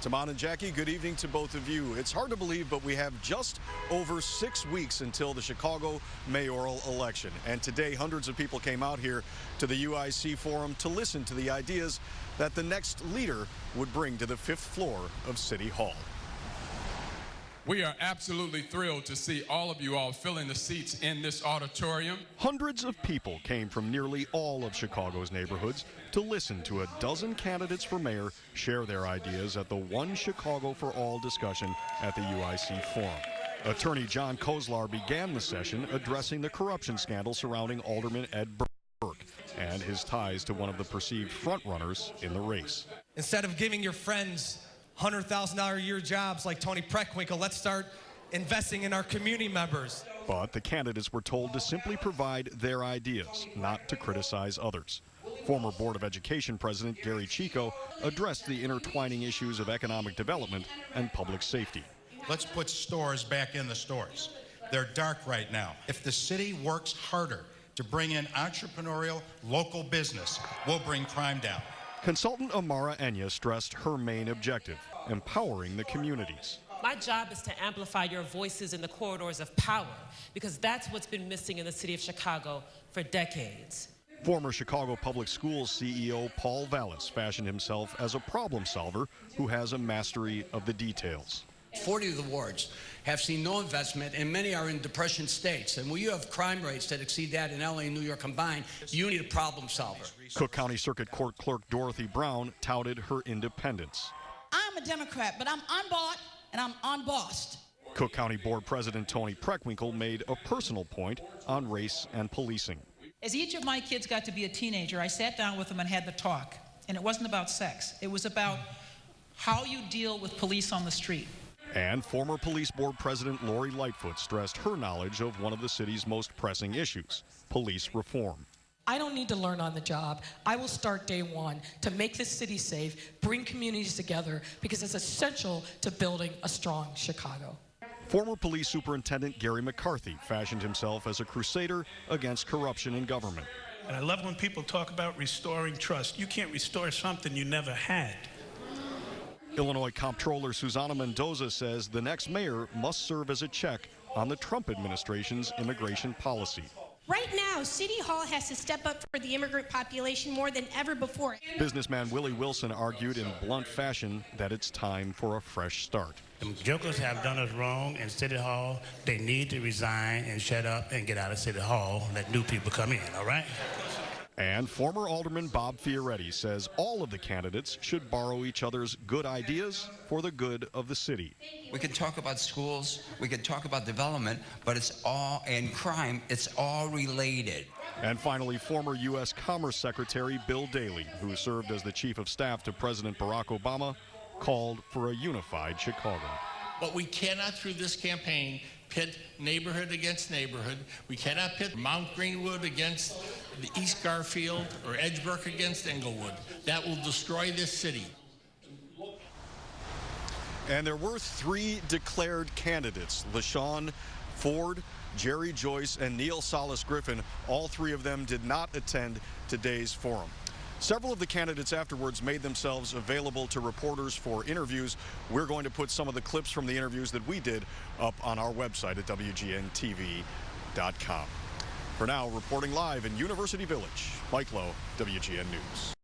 Taman and Jackie, good evening to both of you. It's hard to believe, but we have just over 6 weeks until the Chicago mayoral election. And today, hundreds of people came out here to the UIC Forum to listen to the ideas that the next leader would bring to the 5th floor of City Hall. We are absolutely thrilled to see all of you all filling the seats in this auditorium. Hundreds of people came from nearly all of Chicago's neighborhoods to listen to a dozen candidates for mayor share their ideas at the One Chicago for All discussion at the UIC Forum. Attorney John Kozlar began the session addressing the corruption scandal surrounding Alderman Ed Burke and his ties to one of the perceived frontrunners in the race. Instead of giving your friends $100,000 a year jobs like Tony Preckwinkle, let's start investing in our community members. But the candidates were told to simply provide their ideas, not to criticize others. Former Board of Education President Gary Chico addressed the intertwining issues of economic development and public safety. Let's put stores back in the stores. They're dark right now. If the city works harder to bring in entrepreneurial local business, we'll bring crime down. Consultant Amara Enya stressed her main objective, empowering the communities. My job is to amplify your voices in the corridors of power, because that's what's been missing in the city of Chicago for decades. Former Chicago Public Schools CEO Paul Vallis fashioned himself as a problem solver who has a mastery of the details. 40 of the wards have seen no investment, and many are in depression states. And when you have crime rates that exceed that in LA and New York combined, you need a problem solver. Cook County Circuit Court Clerk Dorothy Brown touted her independence. I'm a Democrat, but I'm unbought and I'm unbossed. Cook County Board President Tony Preckwinkle made a personal point on race and policing. As each of my kids got to be a teenager, I sat down with them and had the talk. And it wasn't about sex. It was about how you deal with police on the street. And former Police Board President Lori Lightfoot stressed her knowledge of one of the city's most pressing issues, police reform. I don't need to learn on the job. I will start day one to make this city safe, bring communities together, because it's essential to building a strong Chicago. Former Police Superintendent Gary McCarthy fashioned himself as a crusader against corruption in government. And I love when people talk about restoring trust. You can't restore something you never had. Illinois Comptroller Susana Mendoza says the next mayor must serve as a check on the Trump administration's immigration policy. Right now, City Hall has to step up for the immigrant population more than ever before. Businessman Willie Wilson argued in blunt fashion that it's time for a fresh start. The jokers have done us wrong in City Hall. They need to resign and shut up and get out of City Hall and let new people come in, all right? And former Alderman Bob Fioretti says all of the candidates should borrow each other's good ideas for the good of the city. We can talk about schools, we can talk about development, but it's all, and crime, it's all related. And finally, former U.S. Commerce Secretary Bill Daley, who served as the chief of staff to President Barack Obama, called for a unified Chicago. But we cannot, through this campaign, pit neighborhood against neighborhood. We cannot pit Mount Greenwood against the East Garfield or Edgebrook against Englewood. That will destroy this city. And there were 3 declared candidates: LaShawn Ford, Jerry Joyce, and Neil Salas Griffin. All 3 of them did not attend today's forum. Several of the candidates afterwards made themselves available to reporters for interviews. We're going to put some of the clips from the interviews that we did up on our website at WGN-TV.com. For now, reporting live in University Village, Mike Lowe, WGN News.